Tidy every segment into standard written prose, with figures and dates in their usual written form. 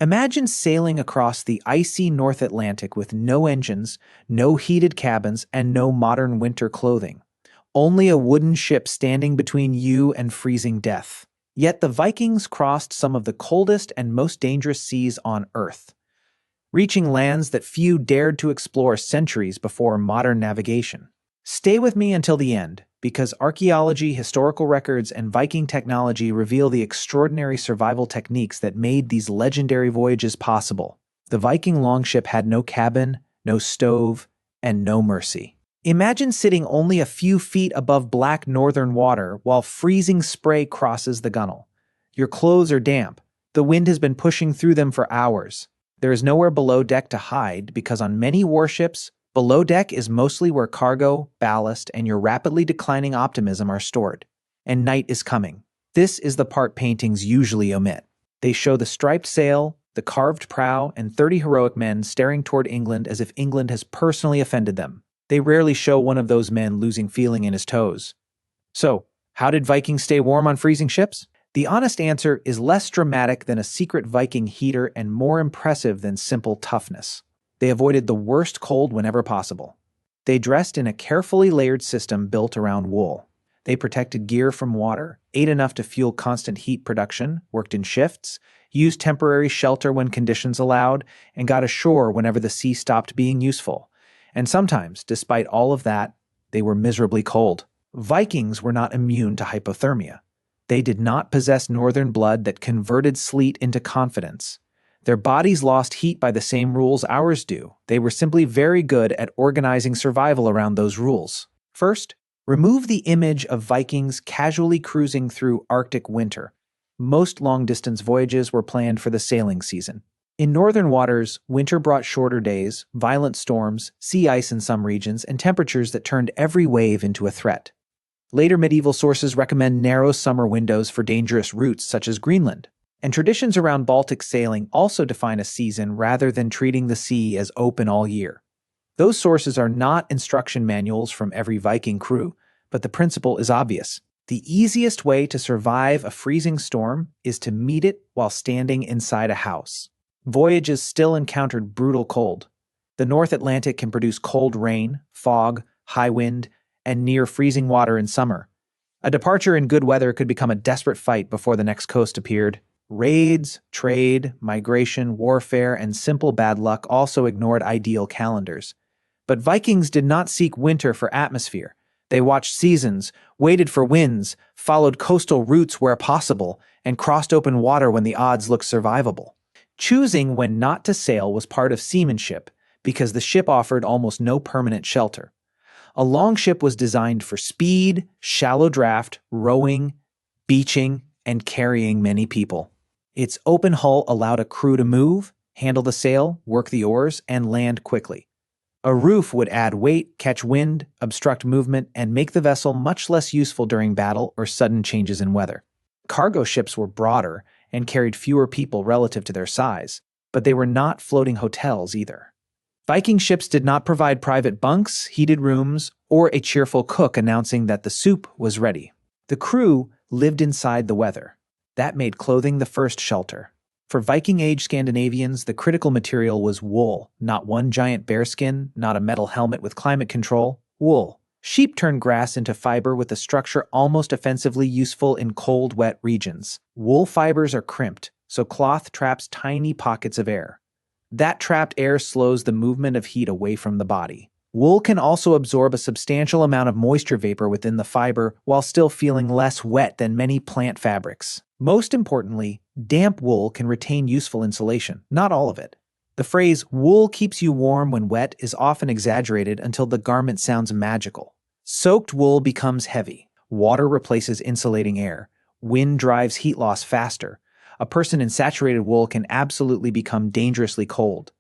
Imagine sailing across the icy North Atlantic with no engines, no heated cabins, and no modern winter clothing. Only a wooden ship standing between you and freezing death. Yet the Vikings crossed some of the coldest and most dangerous seas on Earth, reaching lands that few dared to explore centuries before modern navigation. Stay with me until the end, because archaeology, historical records, and Viking technology reveal the extraordinary survival techniques that made these legendary voyages possible. The Viking longship had no cabin, no stove, and no mercy. Imagine sitting only a few feet above black northern water while freezing spray crosses the gunwale. Your clothes are damp. The wind has been pushing through them for hours. There is nowhere below deck to hide because on many warships, below deck is mostly where cargo, ballast, and your rapidly declining optimism are stored. And night is coming. This is the part paintings usually omit. They show the striped sail, the carved prow, and 30 heroic men staring toward England as if England has personally offended them. They rarely show one of those men losing feeling in his toes. So, how did Vikings stay warm on freezing ships? The honest answer is less dramatic than a secret Viking heater and more impressive than simple toughness. They avoided the worst cold whenever possible. They dressed in a carefully layered system built around wool. They protected gear from water, ate enough to fuel constant heat production, worked in shifts, used temporary shelter when conditions allowed, and got ashore whenever the sea stopped being useful. And sometimes, despite all of that, they were miserably cold. Vikings were not immune to hypothermia. They did not possess northern blood that converted sleet into confidence. Their bodies lost heat by the same rules ours do. They were simply very good at organizing survival around those rules. First, remove the image of Vikings casually cruising through Arctic winter. Most long-distance voyages were planned for the sailing season. In northern waters, winter brought shorter days, violent storms, sea ice in some regions, and temperatures that turned every wave into a threat. Later medieval sources recommend narrow summer windows for dangerous routes such as Greenland. And traditions around Baltic sailing also define a season rather than treating the sea as open all year. Those sources are not instruction manuals from every Viking crew, but the principle is obvious. The easiest way to survive a freezing storm is to meet it while standing inside a house. Voyages still encountered brutal cold. The North Atlantic can produce cold rain, fog, high wind, and near freezing water in summer. A departure in good weather could become a desperate fight before the next coast appeared. Raids, trade, migration, warfare, and simple bad luck also ignored ideal calendars. But Vikings did not seek winter for atmosphere. They watched seasons, waited for winds, followed coastal routes where possible, and crossed open water when the odds looked survivable. Choosing when not to sail was part of seamanship because the ship offered almost no permanent shelter. A longship was designed for speed, shallow draft, rowing, beaching, and carrying many people. Its open hull allowed a crew to move, handle the sail, work the oars, and land quickly. A roof would add weight, catch wind, obstruct movement, and make the vessel much less useful during battle or sudden changes in weather. Cargo ships were broader and carried fewer people relative to their size, but they were not floating hotels either. Viking ships did not provide private bunks, heated rooms, or a cheerful cook announcing that the soup was ready. The crew lived inside the weather. That made clothing the first shelter. For Viking-age Scandinavians, the critical material was wool, not one giant bearskin, not a metal helmet with climate control, wool. Sheep turned grass into fiber with a structure almost offensively useful in cold, wet regions. Wool fibers are crimped, so cloth traps tiny pockets of air. That trapped air slows the movement of heat away from the body. Wool can also absorb a substantial amount of moisture vapor within the fiber while still feeling less wet than many plant fabrics. Most importantly, damp wool can retain useful insulation, not all of it. The phrase, "wool keeps you warm when wet," is often exaggerated until the garment sounds magical. Soaked wool becomes heavy. Water replaces insulating air. Wind drives heat loss faster. A person in saturated wool can absolutely become dangerously cold.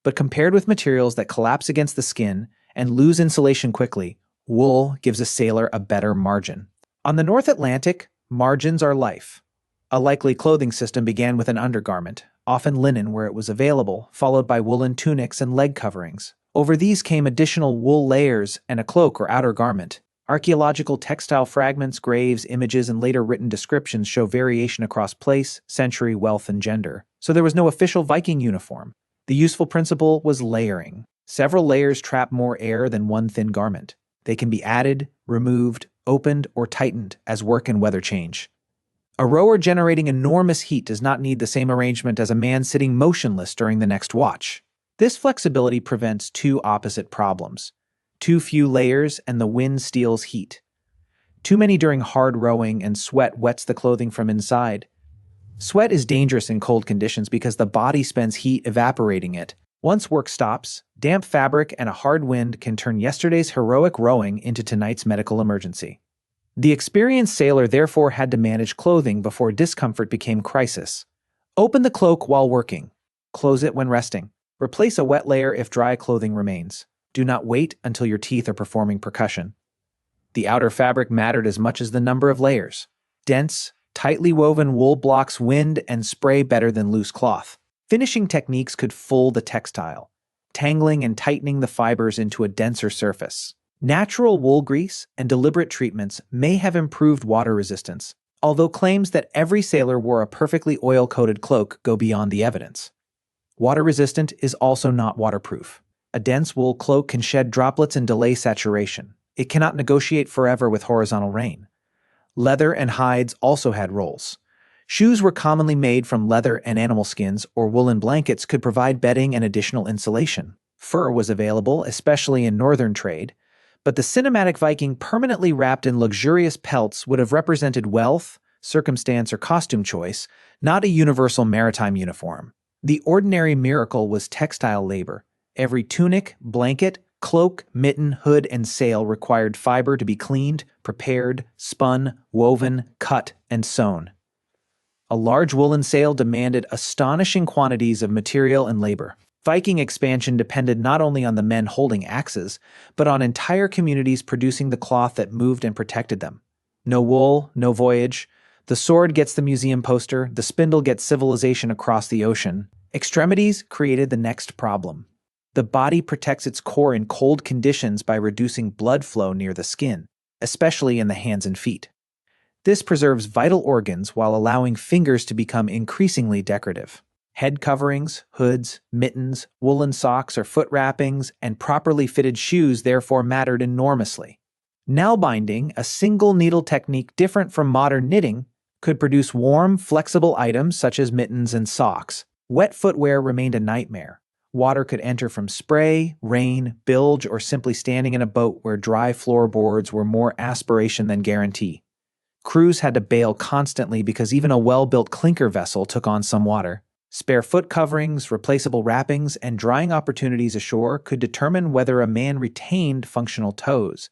But compared with materials that collapse against the skin and lose insulation quickly, wool gives a sailor a better margin. On the North Atlantic, margins are life. A likely clothing system began with an undergarment, often linen where it was available, followed by woolen tunics and leg coverings. Over these came additional wool layers and a cloak or outer garment. Archaeological textile fragments, graves, images, and later written descriptions show variation across place, century, wealth, and gender. So there was no official Viking uniform. The useful principle was layering. Several layers trap more air than one thin garment. They can be added, removed, opened, or tightened as work and weather change. A rower generating enormous heat does not need the same arrangement as a man sitting motionless during the next watch. This flexibility prevents two opposite problems. Too few layers and the wind steals heat. Too many during hard rowing and sweat wets the clothing from inside. Sweat is dangerous in cold conditions because the body spends heat evaporating it. Once work stops, damp fabric and a hard wind can turn yesterday's heroic rowing into tonight's medical emergency. The experienced sailor therefore had to manage clothing before discomfort became crisis. Open the cloak while working. Close it when resting. Replace a wet layer if dry clothing remains. Do not wait until your teeth are performing percussion. The outer fabric mattered as much as the number of layers. Dense, tightly woven wool blocks wind and spray better than loose cloth. Finishing techniques could full the textile, tangling and tightening the fibers into a denser surface. Natural wool grease and deliberate treatments may have improved water resistance, although claims that every sailor wore a perfectly oil-coated cloak go beyond the evidence. Water-resistant is also not waterproof. A dense wool cloak can shed droplets and delay saturation. It cannot negotiate forever with horizontal rain. Leather and hides also had roles. Shoes were commonly made from leather and animal skins, or woolen blankets could provide bedding and additional insulation. Fur was available, especially in northern trade, but the cinematic Viking permanently wrapped in luxurious pelts would have represented wealth, circumstance, or costume choice, not a universal maritime uniform. The ordinary miracle was textile labor. Every tunic, blanket, cloak, mitten, hood, and sail required fiber to be cleaned, prepared, spun, woven, cut, and sewn. A large woolen sail demanded astonishing quantities of material and labor. Viking expansion depended not only on the men holding axes, but on entire communities producing the cloth that moved and protected them. No wool, no voyage. The sword gets the museum poster, the spindle gets civilization across the ocean. Extremities created the next problem. The body protects its core in cold conditions by reducing blood flow near the skin, especially in the hands and feet. This preserves vital organs while allowing fingers to become increasingly decorative. Head coverings, hoods, mittens, woolen socks or foot wrappings, and properly fitted shoes therefore mattered enormously. Nail binding, a single needle technique different from modern knitting, could produce warm, flexible items such as mittens and socks. Wet footwear remained a nightmare. Water could enter from spray, rain, bilge, or simply standing in a boat where dry floorboards were more aspiration than guarantee. Crews had to bail constantly because even a well-built clinker vessel took on some water. Spare foot coverings, replaceable wrappings, and drying opportunities ashore could determine whether a man retained functional toes.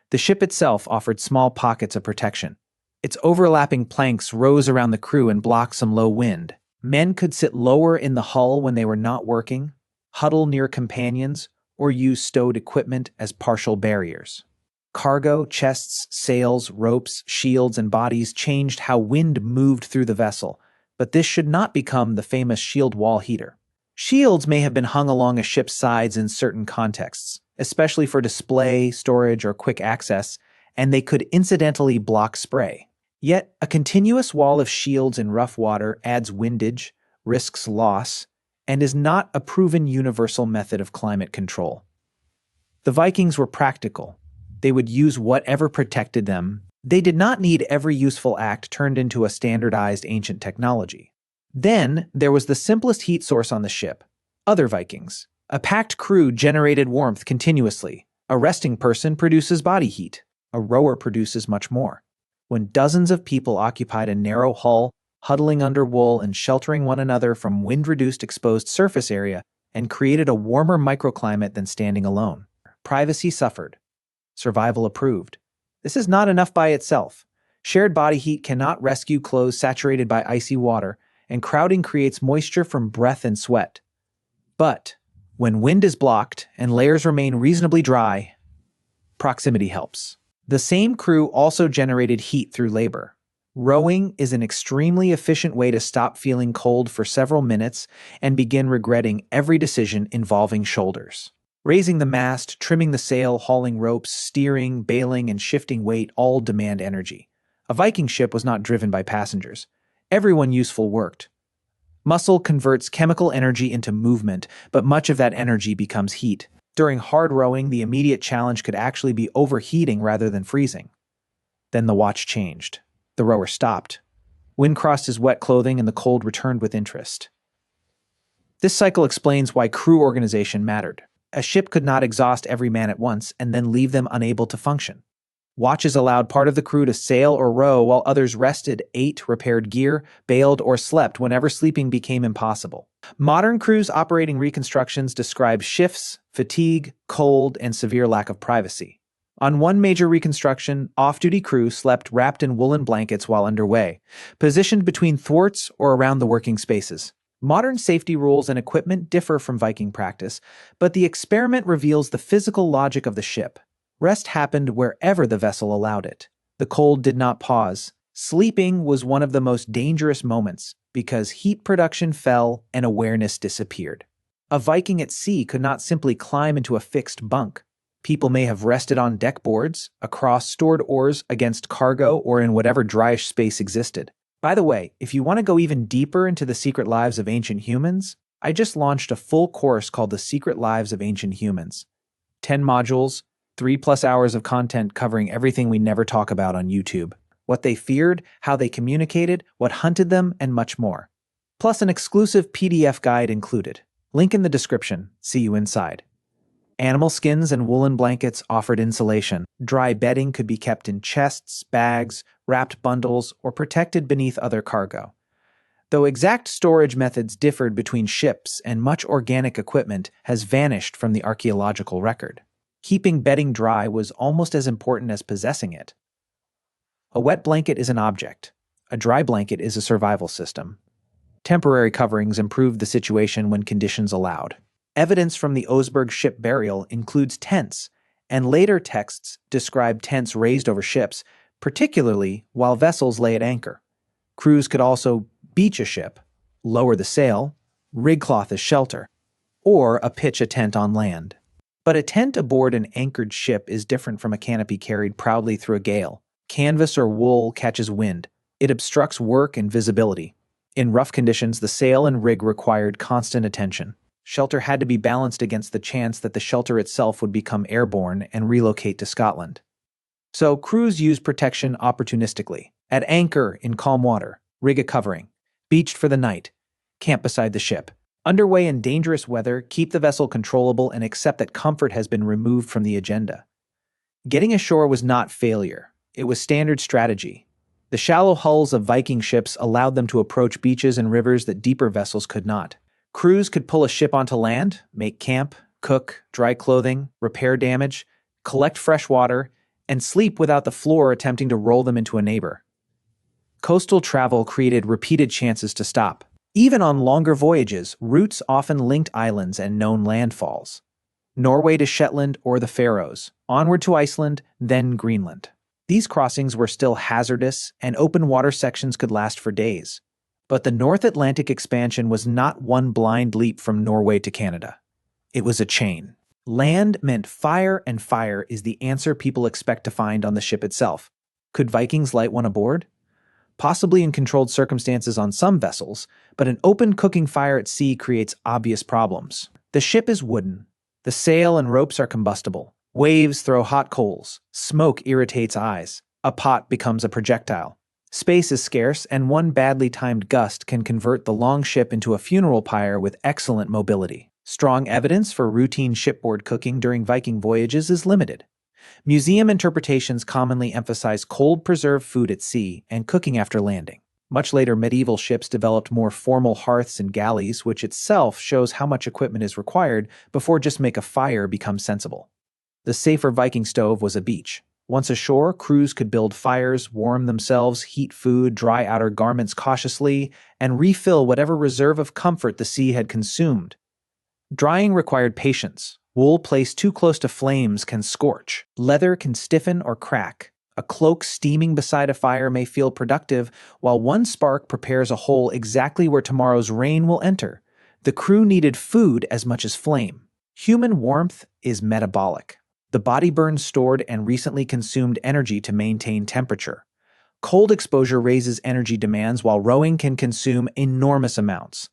The ship itself offered small pockets of protection. Its overlapping planks rose around the crew and blocked some low wind. Men could sit lower in the hull when they were not working, huddle near companions, or use stowed equipment as partial barriers. Cargo, chests, sails, ropes, shields, and bodies changed how wind moved through the vessel, but this should not become the famous shield wall heater. Shields may have been hung along a ship's sides in certain contexts, especially for display, storage, or quick access, and they could incidentally block spray. Yet, a continuous wall of shields in rough water adds windage, risks loss, and is not a proven universal method of climate control. The Vikings were practical. They would use whatever protected them. They did not need every useful act turned into a standardized ancient technology. Then, there was the simplest heat source on the ship, other Vikings. A packed crew generated warmth continuously. A resting person produces body heat. A rower produces much more. When dozens of people occupied a narrow hull, huddling under wool and sheltering one another from wind-reduced exposed surface area, and created a warmer microclimate than standing alone. Privacy suffered. Survival approved. This is not enough by itself. Shared body heat cannot rescue clothes saturated by icy water, and crowding creates moisture from breath and sweat. But when wind is blocked and layers remain reasonably dry, proximity helps. The same crew also generated heat through labor. Rowing is an extremely efficient way to stop feeling cold for several minutes and begin regretting every decision involving shoulders. Raising the mast, trimming the sail, hauling ropes, steering, bailing, and shifting weight all demand energy. A Viking ship was not driven by passengers. Everyone useful worked. Muscle converts chemical energy into movement, but much of that energy becomes heat. During hard rowing, the immediate challenge could actually be overheating rather than freezing. Then the watch changed. The rower stopped. Wind crossed his wet clothing and the cold returned with interest. This cycle explains why crew organization mattered. A ship could not exhaust every man at once and then leave them unable to function. Watches allowed part of the crew to sail or row while others rested, ate, repaired gear, bailed, or slept whenever sleeping became impossible. Modern crews operating reconstructions describe shifts, fatigue, cold, and severe lack of privacy. On one major reconstruction, off-duty crew slept wrapped in woolen blankets while underway, positioned between thwarts or around the working spaces. Modern safety rules and equipment differ from Viking practice, but the experiment reveals the physical logic of the ship. Rest happened wherever the vessel allowed it. The cold did not pause. Sleeping was one of the most dangerous moments because heat production fell and awareness disappeared. A Viking at sea could not simply climb into a fixed bunk. People may have rested on deck boards, across stored oars against cargo, or in whatever dryish space existed. By the way, if you want to go even deeper into the secret lives of ancient humans, I just launched a full course called The Secret Lives of Ancient Humans. 10 modules, 3+ hours of content covering everything we never talk about on YouTube. What they feared, how they communicated, what hunted them, and much more. Plus an exclusive PDF guide included. Link in the description. See you inside. Animal skins and woolen blankets offered insulation. Dry bedding could be kept in chests, bags, wrapped bundles, or protected beneath other cargo. Though exact storage methods differed between ships and much organic equipment has vanished from the archaeological record. Keeping bedding dry was almost as important as possessing it. A wet blanket is an object. A dry blanket is a survival system. Temporary coverings improved the situation when conditions allowed. Evidence from the Oseberg ship burial includes tents, and later texts describe tents raised over ships, particularly while vessels lay at anchor. Crews could also beach a ship, lower the sail, rig cloth as shelter, or pitch a tent on land. But a tent aboard an anchored ship is different from a canopy carried proudly through a gale. Canvas or wool catches wind. It obstructs work and visibility. In rough conditions, the sail and rig required constant attention. Shelter had to be balanced against the chance that the shelter itself would become airborne and relocate to Scotland. So crews used protection opportunistically. At anchor in calm water, rig a covering. Beached for the night, camp beside the ship. Underway in dangerous weather, keep the vessel controllable and accept that comfort has been removed from the agenda. Getting ashore was not failure. It was standard strategy. The shallow hulls of Viking ships allowed them to approach beaches and rivers that deeper vessels could not. Crews could pull a ship onto land, make camp, cook, dry clothing, repair damage, collect fresh water, and sleep without the floor attempting to roll them into a neighbor. Coastal travel created repeated chances to stop. Even on longer voyages, routes often linked islands and known landfalls. Norway to Shetland or the Faroes, onward to Iceland, then Greenland. These crossings were still hazardous, and open water sections could last for days. But the North Atlantic expansion was not one blind leap from Norway to Canada. It was a chain. Land meant fire, and fire is the answer people expect to find on the ship itself. Could Vikings light one aboard? Possibly in controlled circumstances on some vessels, but an open cooking fire at sea creates obvious problems. The ship is wooden. The sail and ropes are combustible. Waves throw hot coals. Smoke irritates eyes. A pot becomes a projectile. Space is scarce, and one badly timed gust can convert the long ship into a funeral pyre with excellent mobility. Strong evidence for routine shipboard cooking during Viking voyages is limited. Museum interpretations commonly emphasize cold preserved food at sea and cooking after landing. Much later, medieval ships developed more formal hearths and galleys, which itself shows how much equipment is required before just make a fire becomes sensible. The safer Viking stove was a beach. Once ashore, crews could build fires, warm themselves, heat food, dry outer garments cautiously, and refill whatever reserve of comfort the sea had consumed. Drying required patience. Wool placed too close to flames can scorch. Leather can stiffen or crack. A cloak steaming beside a fire may feel productive, while one spark prepares a hole exactly where tomorrow's rain will enter. The crew needed food as much as flame. Human warmth is metabolic. The body burns stored and recently consumed energy to maintain temperature. Cold exposure raises energy demands while rowing can consume enormous amounts.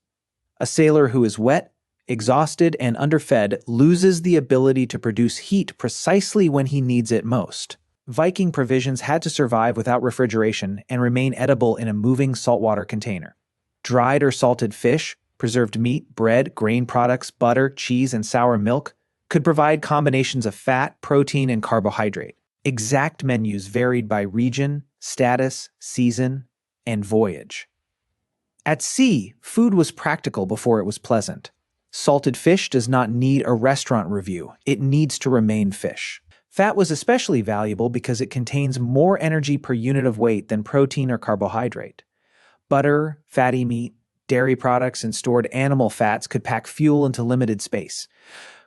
A sailor who is wet, exhausted, and underfed loses the ability to produce heat precisely when he needs it most. Viking provisions had to survive without refrigeration and remain edible in a moving saltwater container. Dried or salted fish, preserved meat, bread, grain products, butter, cheese, and sour milk could provide combinations of fat, protein, and carbohydrate. Exact menus varied by region, status, season, and voyage. At sea, food was practical before it was pleasant. Salted fish does not need a restaurant review, it needs to remain fish. Fat was especially valuable because it contains more energy per unit of weight than protein or carbohydrate. Butter, fatty meat, dairy products, and stored animal fats could pack fuel into limited space.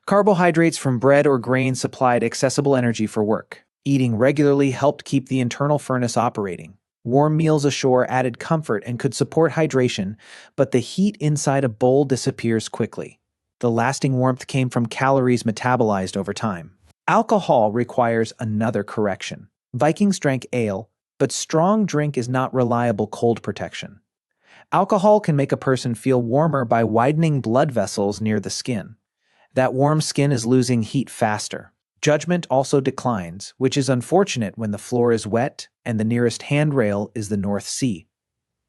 Carbohydrates from bread or grain supplied accessible energy for work. Eating regularly helped keep the internal furnace operating. Warm meals ashore added comfort and could support hydration, but the heat inside a bowl disappears quickly. The lasting warmth came from calories metabolized over time. Alcohol requires another correction. Vikings drank ale, but strong drink is not reliable cold protection. Alcohol can make a person feel warmer by widening blood vessels near the skin. That warm skin is losing heat faster. Judgment also declines, which is unfortunate when the floor is wet and the nearest handrail is the North Sea.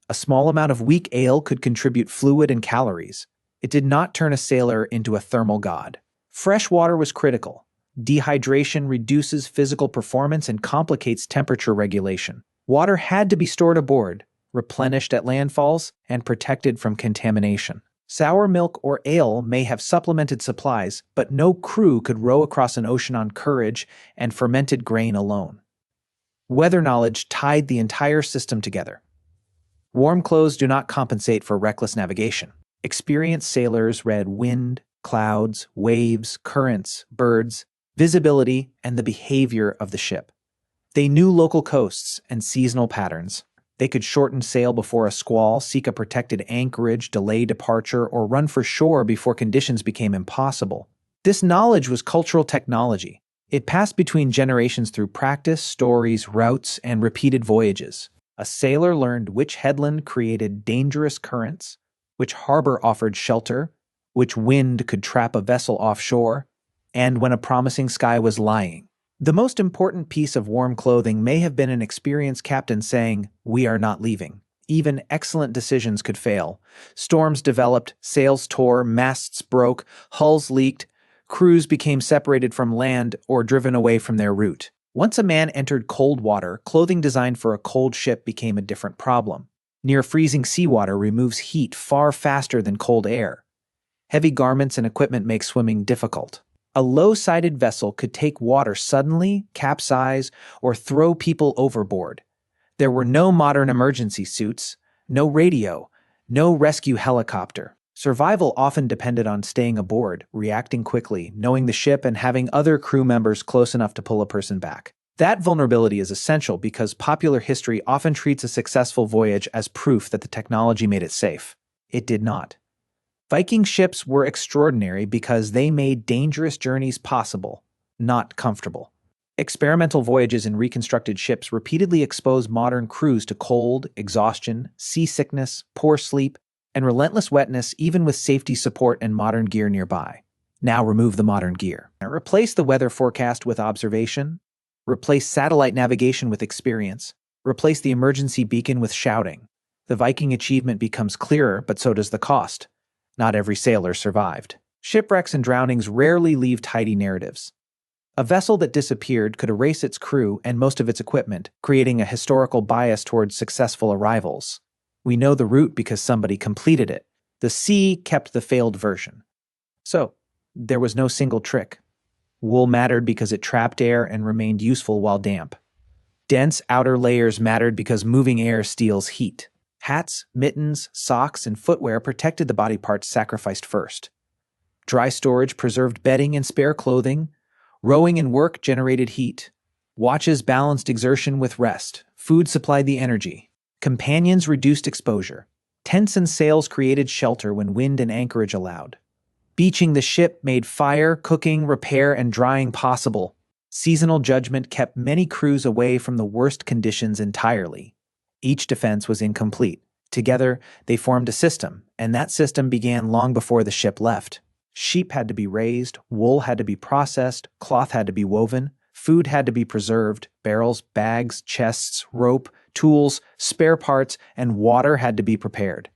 A small amount of weak ale could contribute fluid and calories. It did not turn a sailor into a thermal god. Fresh water was critical. Dehydration reduces physical performance and complicates temperature regulation. Water had to be stored aboard, replenished at landfalls, and protected from contamination. Sour milk or ale may have supplemented supplies, but no crew could row across an ocean on courage and fermented grain alone. Weather knowledge tied the entire system together. Warm clothes do not compensate for reckless navigation. Experienced sailors read wind, clouds, waves, currents, birds, visibility, and the behavior of the ship. They knew local coasts and seasonal patterns. They could shorten sail before a squall, seek a protected anchorage, delay departure, or run for shore before conditions became impossible. This knowledge was cultural technology. It passed between generations through practice, stories, routes, and repeated voyages. A sailor learned which headland created dangerous currents, which harbor offered shelter, which wind could trap a vessel offshore, and when a promising sky was lying. The most important piece of warm clothing may have been an experienced captain saying, "We are not leaving." Even excellent decisions could fail. Storms developed, sails tore, masts broke, hulls leaked, crews became separated from land or driven away from their route. Once a man entered cold water, clothing designed for a cold ship became a different problem. Near freezing seawater removes heat far faster than cold air. Heavy garments and equipment make swimming difficult. A low-sided vessel could take water suddenly, capsize, or throw people overboard. There were no modern emergency suits, no radio, no rescue helicopter. Survival often depended on staying aboard, reacting quickly, knowing the ship, and having other crew members close enough to pull a person back. That vulnerability is essential because popular history often treats a successful voyage as proof that the technology made it safe. It did not. Viking ships were extraordinary because they made dangerous journeys possible, not comfortable. Experimental voyages in reconstructed ships repeatedly expose modern crews to cold, exhaustion, seasickness, poor sleep, and relentless wetness even with safety support and modern gear nearby. Now remove the modern gear. Replace the weather forecast with observation. Replace satellite navigation with experience. Replace the emergency beacon with shouting. The Viking achievement becomes clearer, but so does the cost. Not every sailor survived. Shipwrecks and drownings rarely leave tidy narratives. A vessel that disappeared could erase its crew and most of its equipment, creating a historical bias towards successful arrivals. We know the route because somebody completed it. The sea kept the failed version. So, there was no single trick. Wool mattered because it trapped air and remained useful while damp. Dense outer layers mattered because moving air steals heat. Hats, mittens, socks, and footwear protected the body parts sacrificed first. Dry storage preserved bedding and spare clothing. Rowing and work generated heat. Watches balanced exertion with rest. Food supplied the energy. Companions reduced exposure. Tents and sails created shelter when wind and anchorage allowed. Beaching the ship made fire, cooking, repair, and drying possible. Seasonal judgment kept many crews away from the worst conditions entirely. Each defense was incomplete. Together, they formed a system, and that system began long before the ship left. Sheep had to be raised, wool had to be processed, cloth had to be woven, food had to be preserved, barrels, bags, chests, rope, tools, spare parts, and water had to be prepared.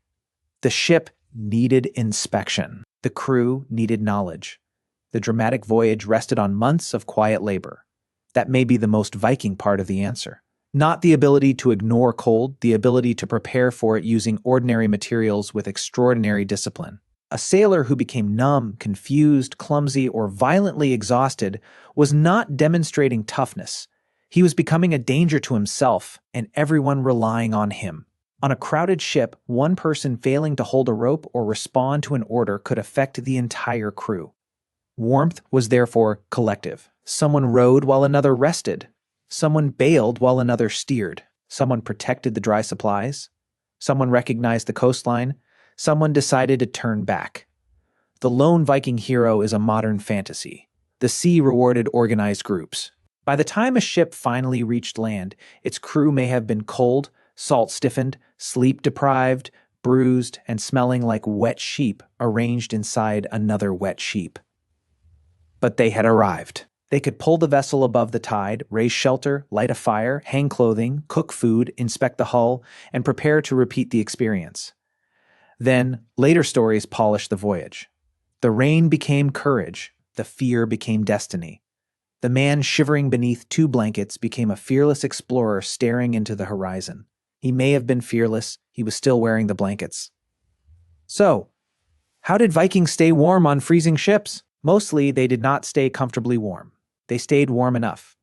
The ship needed inspection. The crew needed knowledge. The dramatic voyage rested on months of quiet labor. That may be the most Viking part of the answer. Not the ability to ignore cold, the ability to prepare for it using ordinary materials with extraordinary discipline. A sailor who became numb, confused, clumsy, or violently exhausted was not demonstrating toughness. He was becoming a danger to himself and everyone relying on him. On a crowded ship, one person failing to hold a rope or respond to an order could affect the entire crew. Warmth was therefore collective. Someone rowed while another rested. Someone bailed while another steered. Someone protected the dry supplies. Someone recognized the coastline. Someone decided to turn back. The lone Viking hero is a modern fantasy. The sea rewarded organized groups. By the time a ship finally reached land, its crew may have been cold, salt-stiffened, sleep-deprived, bruised, and smelling like wet sheep arranged inside another wet sheep. But they had arrived. They could pull the vessel above the tide, raise shelter, light a fire, hang clothing, cook food, inspect the hull, and prepare to repeat the experience. Then, later stories polished the voyage. The rain became courage. The fear became destiny. The man shivering beneath 2 blankets became a fearless explorer staring into the horizon. He may have been fearless, he was still wearing the blankets. So, how did Vikings stay warm on freezing ships? Mostly, they did not stay comfortably warm. They stayed warm enough.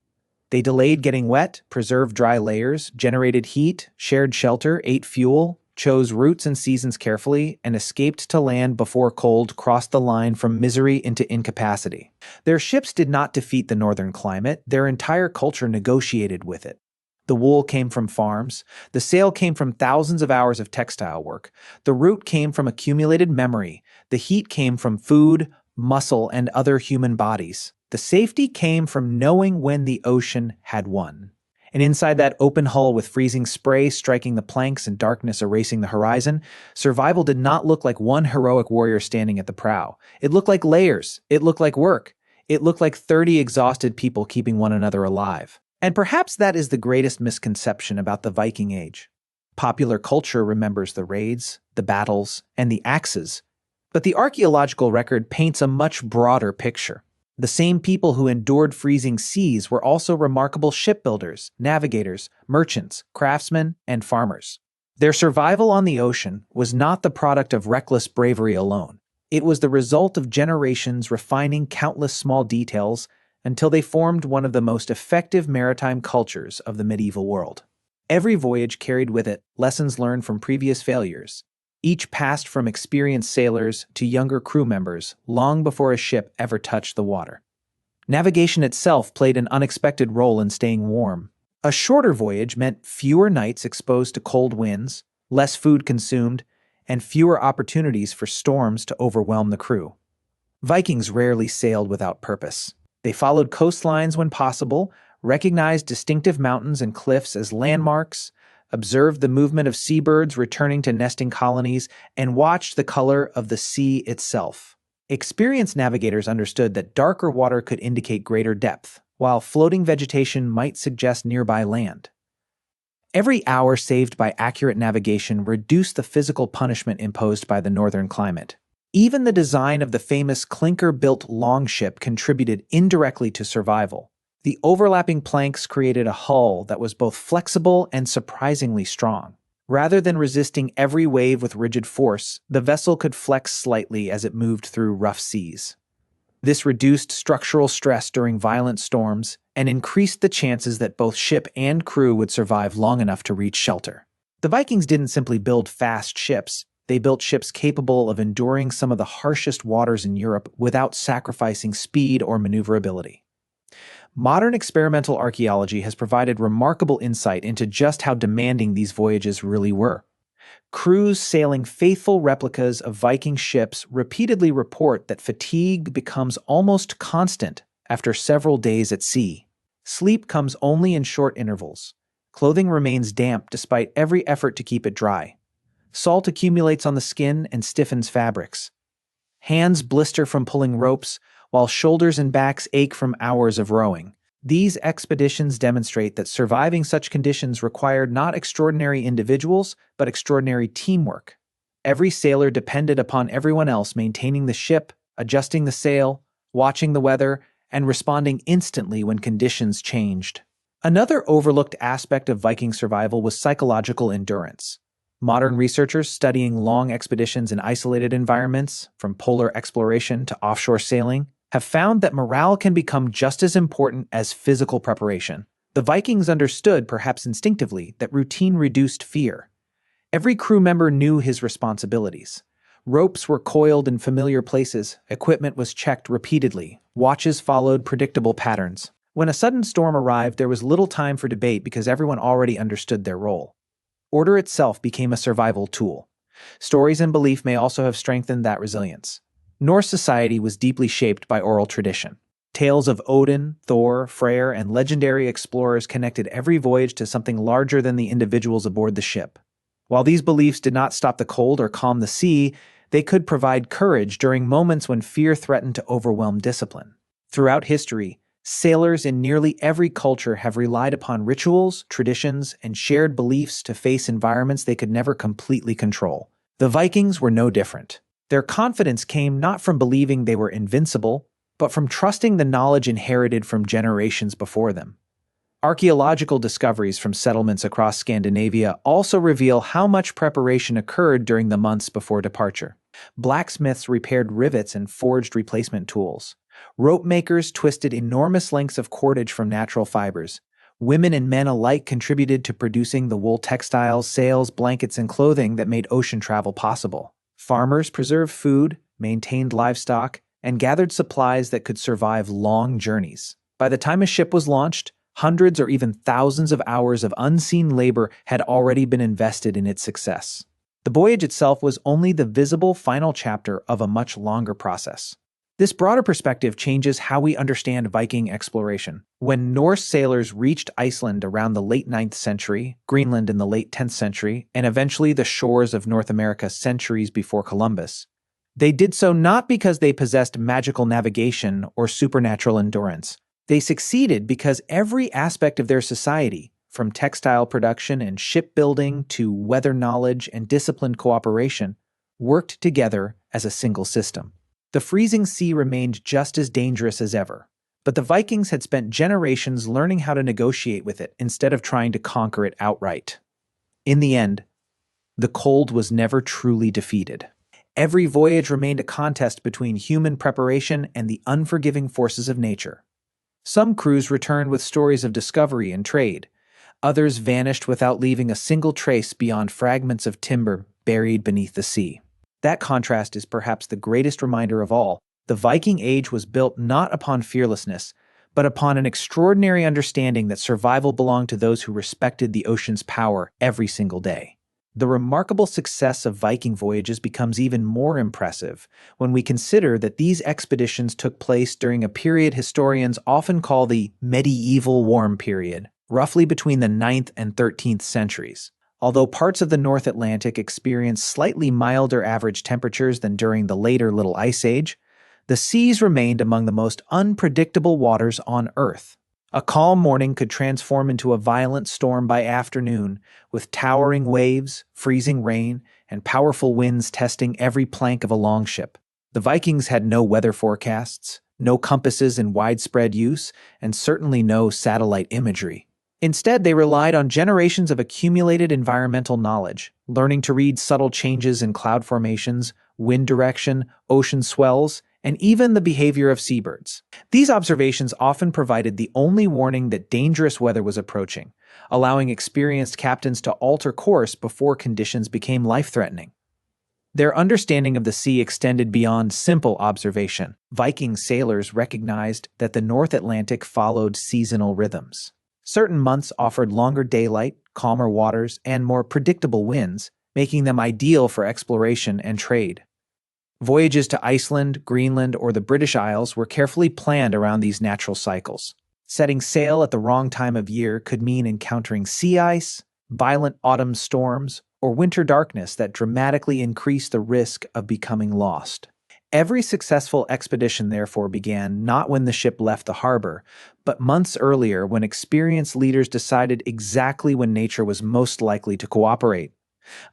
They delayed getting wet, preserved dry layers, generated heat, shared shelter, ate fuel, chose routes and seasons carefully, and escaped to land before cold crossed the line from misery into incapacity. Their ships did not defeat the northern climate, their entire culture negotiated with it. The wool came from farms, the sail came from thousands of hours of textile work, the root came from accumulated memory, the heat came from food, muscle, and other human bodies. The safety came from knowing when the ocean had won. And inside that open hull with freezing spray striking the planks and darkness erasing the horizon, survival did not look like one heroic warrior standing at the prow. It looked like layers. It looked like work. It looked like 30 exhausted people keeping one another alive. And perhaps that is the greatest misconception about the Viking Age. Popular culture remembers the raids, the battles, and the axes, but the archaeological record paints a much broader picture. The same people who endured freezing seas were also remarkable shipbuilders, navigators, merchants, craftsmen, and farmers. Their survival on the ocean was not the product of reckless bravery alone. It was the result of generations refining countless small details until they formed one of the most effective maritime cultures of the medieval world. Every voyage carried with it lessons learned from previous failures, each passed from experienced sailors to younger crew members long before a ship ever touched the water. Navigation itself played an unexpected role in staying warm. A shorter voyage meant fewer nights exposed to cold winds, less food consumed, and fewer opportunities for storms to overwhelm the crew. Vikings rarely sailed without purpose. They followed coastlines when possible, recognized distinctive mountains and cliffs as landmarks, observed the movement of seabirds returning to nesting colonies, and watched the color of the sea itself. Experienced navigators understood that darker water could indicate greater depth, while floating vegetation might suggest nearby land. Every hour saved by accurate navigation reduced the physical punishment imposed by the northern climate. Even the design of the famous clinker-built longship contributed indirectly to survival. The overlapping planks created a hull that was both flexible and surprisingly strong. Rather than resisting every wave with rigid force, the vessel could flex slightly as it moved through rough seas. This reduced structural stress during violent storms and increased the chances that both ship and crew would survive long enough to reach shelter. The Vikings didn't simply build fast ships, they built ships capable of enduring some of the harshest waters in Europe without sacrificing speed or maneuverability. Modern experimental archaeology has provided remarkable insight into just how demanding these voyages really were. Crews sailing faithful replicas of Viking ships repeatedly report that fatigue becomes almost constant after several days at sea. Sleep comes only in short intervals. Clothing remains damp despite every effort to keep it dry. Salt accumulates on the skin and stiffens fabrics. Hands blister from pulling ropes, while shoulders and backs ache from hours of rowing. These expeditions demonstrate that surviving such conditions required not extraordinary individuals, but extraordinary teamwork. Every sailor depended upon everyone else maintaining the ship, adjusting the sail, watching the weather, and responding instantly when conditions changed. Another overlooked aspect of Viking survival was psychological endurance. Modern researchers studying long expeditions in isolated environments, from polar exploration to offshore sailing, have found that morale can become just as important as physical preparation. The Vikings understood, perhaps instinctively, that routine reduced fear. Every crew member knew his responsibilities. Ropes were coiled in familiar places, equipment was checked repeatedly, watches followed predictable patterns. When a sudden storm arrived, there was little time for debate because everyone already understood their role. Order itself became a survival tool. Stories and belief may also have strengthened that resilience. Norse society was deeply shaped by oral tradition. Tales of Odin, Thor, Freyr, and legendary explorers connected every voyage to something larger than the individuals aboard the ship. While these beliefs did not stop the cold or calm the sea, they could provide courage during moments when fear threatened to overwhelm discipline. Throughout history, sailors in nearly every culture have relied upon rituals, traditions, and shared beliefs to face environments they could never completely control. The Vikings were no different. Their confidence came not from believing they were invincible, but from trusting the knowledge inherited from generations before them. Archaeological discoveries from settlements across Scandinavia also reveal how much preparation occurred during the months before departure. Blacksmiths repaired rivets and forged replacement tools. Rope makers twisted enormous lengths of cordage from natural fibers. Women and men alike contributed to producing the wool textiles, sails, blankets, and clothing that made ocean travel possible. Farmers preserved food, maintained livestock, and gathered supplies that could survive long journeys. By the time a ship was launched, hundreds or even thousands of hours of unseen labor had already been invested in its success. The voyage itself was only the visible final chapter of a much longer process. This broader perspective changes how we understand Viking exploration. When Norse sailors reached Iceland around the late 9th century, Greenland in the late 10th century, and eventually the shores of North America centuries before Columbus, they did so not because they possessed magical navigation or supernatural endurance. They succeeded because every aspect of their society, from textile production and shipbuilding to weather knowledge and disciplined cooperation, worked together as a single system. The freezing sea remained just as dangerous as ever, but the Vikings had spent generations learning how to negotiate with it instead of trying to conquer it outright. In the end, the cold was never truly defeated. Every voyage remained a contest between human preparation and the unforgiving forces of nature. Some crews returned with stories of discovery and trade. Others vanished without leaving a single trace beyond fragments of timber buried beneath the sea. That contrast is perhaps the greatest reminder of all. The Viking Age was built not upon fearlessness, but upon an extraordinary understanding that survival belonged to those who respected the ocean's power every single day. The remarkable success of Viking voyages becomes even more impressive when we consider that these expeditions took place during a period historians often call the medieval warm period, roughly between the 9th and 13th centuries. Although parts of the North Atlantic experienced slightly milder average temperatures than during the later Little Ice Age, the seas remained among the most unpredictable waters on Earth. A calm morning could transform into a violent storm by afternoon, with towering waves, freezing rain, and powerful winds testing every plank of a longship. The Vikings had no weather forecasts, no compasses in widespread use, and certainly no satellite imagery. Instead, they relied on generations of accumulated environmental knowledge, learning to read subtle changes in cloud formations, wind direction, ocean swells, and even the behavior of seabirds. These observations often provided the only warning that dangerous weather was approaching, allowing experienced captains to alter course before conditions became life-threatening. Their understanding of the sea extended beyond simple observation. Viking sailors recognized that the North Atlantic followed seasonal rhythms. Certain months offered longer daylight, calmer waters, and more predictable winds, making them ideal for exploration and trade. Voyages to Iceland, Greenland, or the British Isles were carefully planned around these natural cycles. Setting sail at the wrong time of year could mean encountering sea ice, violent autumn storms, or winter darkness that dramatically increased the risk of becoming lost. Every successful expedition therefore began not when the ship left the harbor, but months earlier when experienced leaders decided exactly when nature was most likely to cooperate.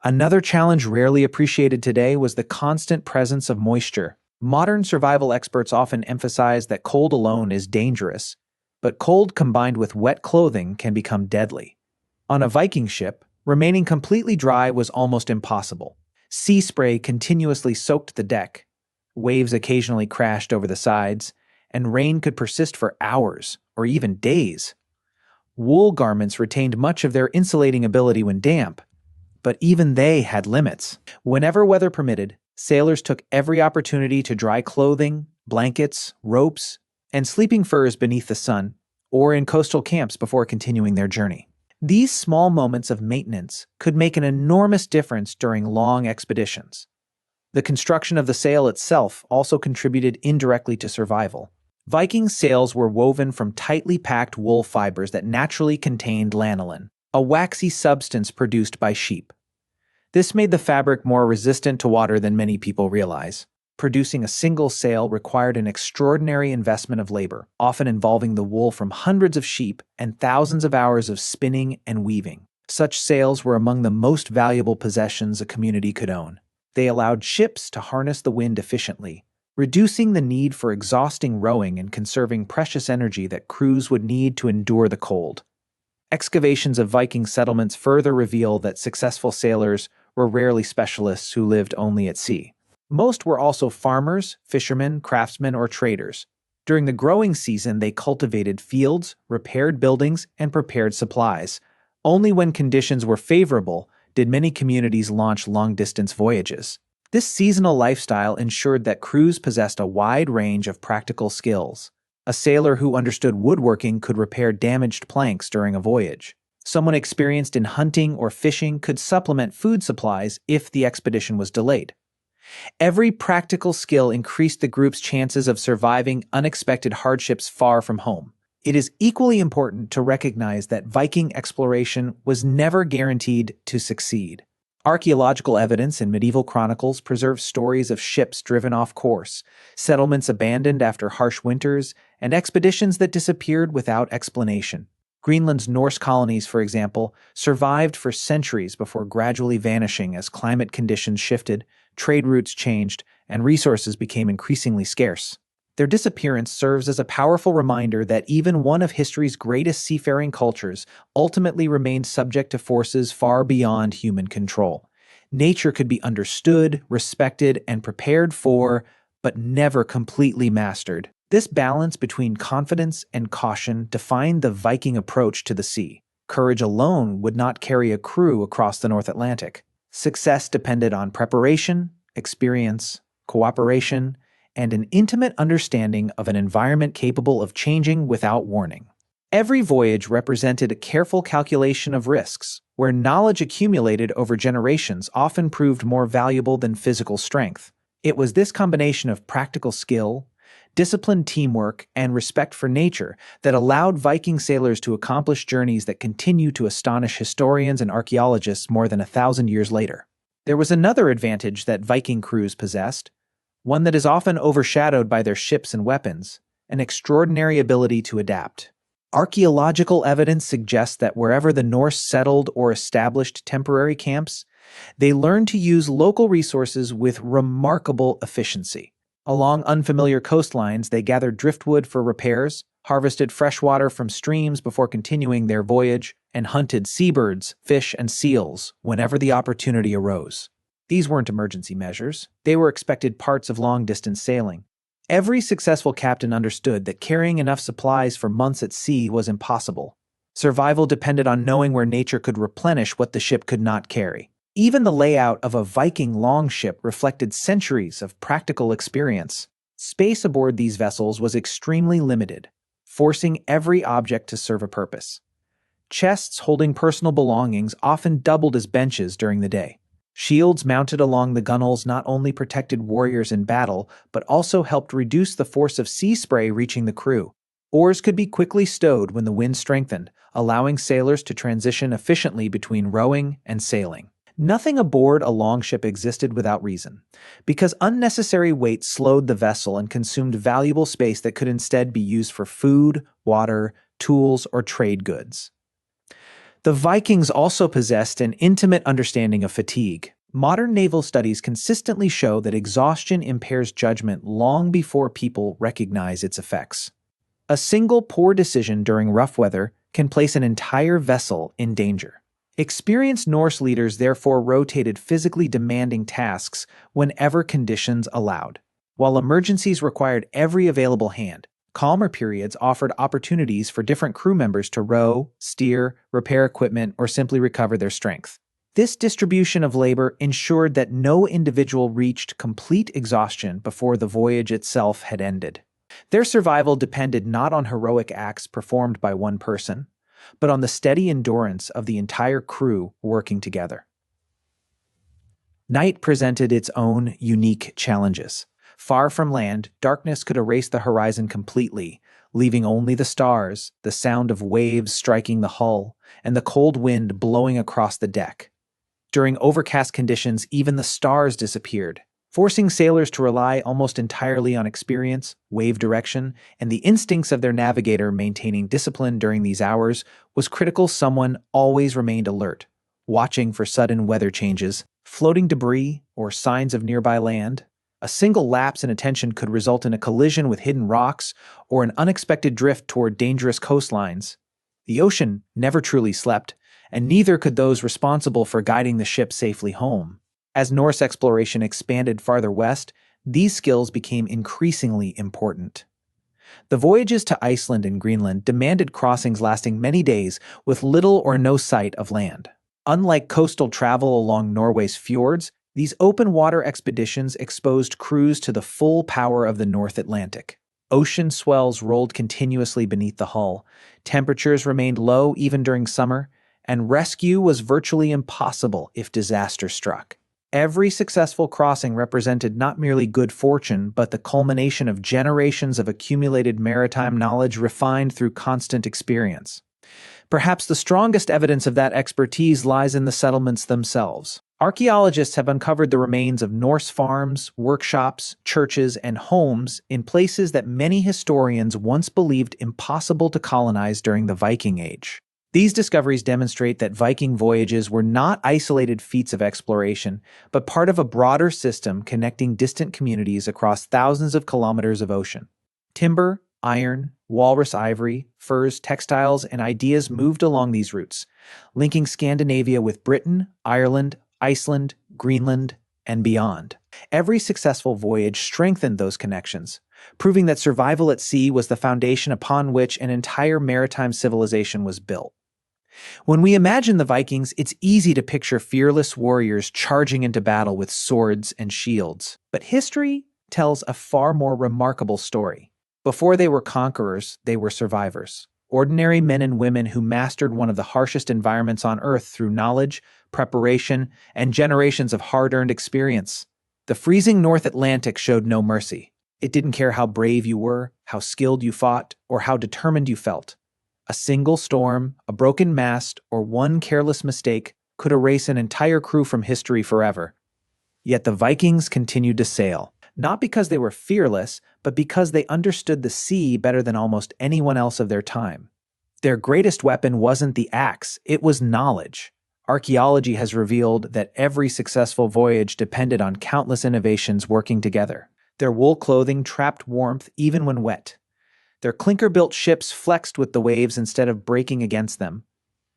Another challenge rarely appreciated today was the constant presence of moisture. Modern survival experts often emphasize that cold alone is dangerous, but cold combined with wet clothing can become deadly. On a Viking ship, remaining completely dry was almost impossible. Sea spray continuously soaked the deck, waves occasionally crashed over the sides, and rain could persist for hours or even days. Wool garments retained much of their insulating ability when damp, but even they had limits. Whenever weather permitted, sailors took every opportunity to dry clothing, blankets, ropes, and sleeping furs beneath the sun, or in coastal camps before continuing their journey. These small moments of maintenance could make an enormous difference during long expeditions. The construction of the sail itself also contributed indirectly to survival. Viking sails were woven from tightly packed wool fibers that naturally contained lanolin, a waxy substance produced by sheep. This made the fabric more resistant to water than many people realize. Producing a single sail required an extraordinary investment of labor, often involving the wool from hundreds of sheep and thousands of hours of spinning and weaving. Such sails were among the most valuable possessions a community could own. They allowed ships to harness the wind efficiently, reducing the need for exhausting rowing and conserving precious energy that crews would need to endure the cold. Excavations of Viking settlements further reveal that successful sailors were rarely specialists who lived only at sea. Most were also farmers, fishermen, craftsmen, or traders. During the growing season, they cultivated fields, repaired buildings, and prepared supplies. Only when conditions were favorable did many communities launch long-distance voyages. This seasonal lifestyle ensured that crews possessed a wide range of practical skills. A sailor who understood woodworking could repair damaged planks during a voyage. Someone experienced in hunting or fishing could supplement food supplies if the expedition was delayed. Every practical skill increased the group's chances of surviving unexpected hardships far from home. It is equally important to recognize that Viking exploration was never guaranteed to succeed. Archaeological evidence in medieval chronicles preserves stories of ships driven off course, settlements abandoned after harsh winters, and expeditions that disappeared without explanation. Greenland's Norse colonies, for example, survived for centuries before gradually vanishing as climate conditions shifted, trade routes changed, and resources became increasingly scarce. Their disappearance serves as a powerful reminder that even one of history's greatest seafaring cultures ultimately remained subject to forces far beyond human control. Nature could be understood, respected, and prepared for, but never completely mastered. This balance between confidence and caution defined the Viking approach to the sea. Courage alone would not carry a crew across the North Atlantic. Success depended on preparation, experience, cooperation, and an intimate understanding of an environment capable of changing without warning. Every voyage represented a careful calculation of risks, where knowledge accumulated over generations often proved more valuable than physical strength. It was this combination of practical skill, disciplined teamwork, and respect for nature that allowed Viking sailors to accomplish journeys that continue to astonish historians and archaeologists more than 1,000 years later. There was another advantage that Viking crews possessed, one that is often overshadowed by their ships and weapons: an extraordinary ability to adapt. Archaeological evidence suggests that wherever the Norse settled or established temporary camps, they learned to use local resources with remarkable efficiency. Along unfamiliar coastlines, they gathered driftwood for repairs, harvested fresh water from streams before continuing their voyage, and hunted seabirds, fish, and seals whenever the opportunity arose. These weren't emergency measures. They were expected parts of long-distance sailing. Every successful captain understood that carrying enough supplies for months at sea was impossible. Survival depended on knowing where nature could replenish what the ship could not carry. Even the layout of a Viking longship reflected centuries of practical experience. Space aboard these vessels was extremely limited, forcing every object to serve a purpose. Chests holding personal belongings often doubled as benches during the day. Shields mounted along the gunwales not only protected warriors in battle, but also helped reduce the force of sea spray reaching the crew. Oars could be quickly stowed when the wind strengthened, allowing sailors to transition efficiently between rowing and sailing. Nothing aboard a longship existed without reason, because unnecessary weight slowed the vessel and consumed valuable space that could instead be used for food, water, tools, or trade goods. The Vikings also possessed an intimate understanding of fatigue. Modern naval studies consistently show that exhaustion impairs judgment long before people recognize its effects. A single poor decision during rough weather can place an entire vessel in danger. Experienced Norse leaders therefore rotated physically demanding tasks whenever conditions allowed. While emergencies required every available hand, calmer periods offered opportunities for different crew members to row, steer, repair equipment, or simply recover their strength. This distribution of labor ensured that no individual reached complete exhaustion before the voyage itself had ended. Their survival depended not on heroic acts performed by one person, but on the steady endurance of the entire crew working together. Night presented its own unique challenges. Far from land, darkness could erase the horizon completely, leaving only the stars, the sound of waves striking the hull, and the cold wind blowing across the deck. During overcast conditions, even the stars disappeared, forcing sailors to rely almost entirely on experience, wave direction, and the instincts of their navigator. Maintaining discipline during these hours was critical. Someone always remained alert, watching for sudden weather changes, floating debris, or signs of nearby land. A single lapse in attention could result in a collision with hidden rocks or an unexpected drift toward dangerous coastlines. The ocean never truly slept, and neither could those responsible for guiding the ship safely home. As Norse exploration expanded farther west, these skills became increasingly important. The voyages to Iceland and Greenland demanded crossings lasting many days with little or no sight of land. Unlike coastal travel along Norway's fjords, these open water expeditions exposed crews to the full power of the North Atlantic. Ocean swells rolled continuously beneath the hull, temperatures remained low even during summer, and rescue was virtually impossible if disaster struck. Every successful crossing represented not merely good fortune, but the culmination of generations of accumulated maritime knowledge refined through constant experience. Perhaps the strongest evidence of that expertise lies in the settlements themselves. Archaeologists have uncovered the remains of Norse farms, workshops, churches, and homes in places that many historians once believed impossible to colonize during the Viking Age. These discoveries demonstrate that Viking voyages were not isolated feats of exploration, but part of a broader system connecting distant communities across thousands of kilometers of ocean. Timber, iron, walrus ivory, furs, textiles, and ideas moved along these routes, linking Scandinavia with Britain, Ireland, Iceland, Greenland, and beyond. Every successful voyage strengthened those connections, proving that survival at sea was the foundation upon which an entire maritime civilization was built. When we imagine the Vikings, it's easy to picture fearless warriors charging into battle with swords and shields. But history tells a far more remarkable story. Before they were conquerors, they were survivors. Ordinary men and women who mastered one of the harshest environments on Earth through knowledge, preparation, and generations of hard-earned experience. The freezing North Atlantic showed no mercy. It didn't care how brave you were, how skilled you fought, or how determined you felt. A single storm, a broken mast, or one careless mistake could erase an entire crew from history forever. Yet the Vikings continued to sail, not because they were fearless, but because they understood the sea better than almost anyone else of their time. Their greatest weapon wasn't the axe, it was knowledge. Archaeology has revealed that every successful voyage depended on countless innovations working together. Their wool clothing trapped warmth even when wet. Their clinker-built ships flexed with the waves instead of breaking against them.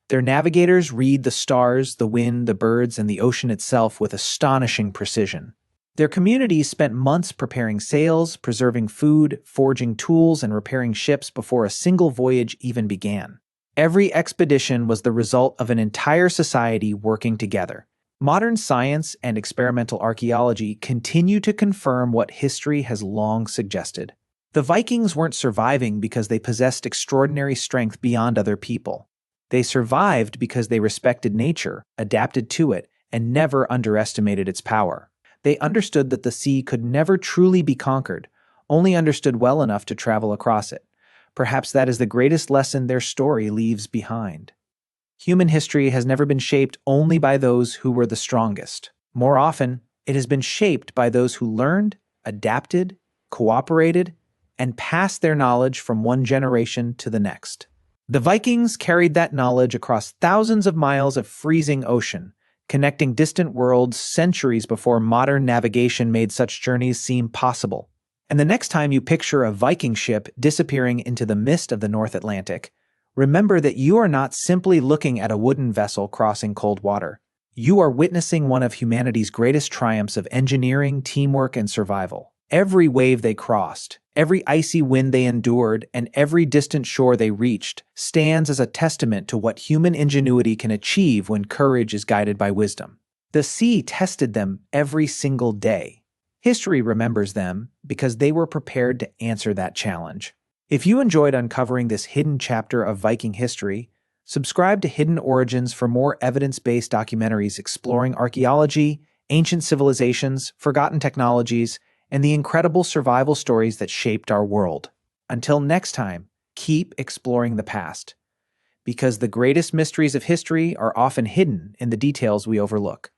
Their navigators read the stars, the wind, the birds, and the ocean itself with astonishing precision. Their communities spent months preparing sails, preserving food, forging tools, and repairing ships before a single voyage even began. Every expedition was the result of an entire society working together. Modern science and experimental archaeology continue to confirm what history has long suggested. The Vikings weren't surviving because they possessed extraordinary strength beyond other people. They survived because they respected nature, adapted to it, and never underestimated its power. They understood that the sea could never truly be conquered, only understood well enough to travel across it. Perhaps that is the greatest lesson their story leaves behind. Human history has never been shaped only by those who were the strongest. More often, it has been shaped by those who learned, adapted, cooperated, and passed their knowledge from one generation to the next. The Vikings carried that knowledge across thousands of miles of freezing ocean, connecting distant worlds centuries before modern navigation made such journeys seem possible. And the next time you picture a Viking ship disappearing into the mist of the North Atlantic, remember that you are not simply looking at a wooden vessel crossing cold water. You are witnessing one of humanity's greatest triumphs of engineering, teamwork, and survival. Every wave they crossed, every icy wind they endured, and every distant shore they reached stands as a testament to what human ingenuity can achieve when courage is guided by wisdom. The sea tested them every single day. History remembers them because they were prepared to answer that challenge. If you enjoyed uncovering this hidden chapter of Viking history, subscribe to Hidden Origins for more evidence-based documentaries exploring archaeology, ancient civilizations, forgotten technologies, and the incredible survival stories that shaped our world. Until next time, keep exploring the past, because the greatest mysteries of history are often hidden in the details we overlook.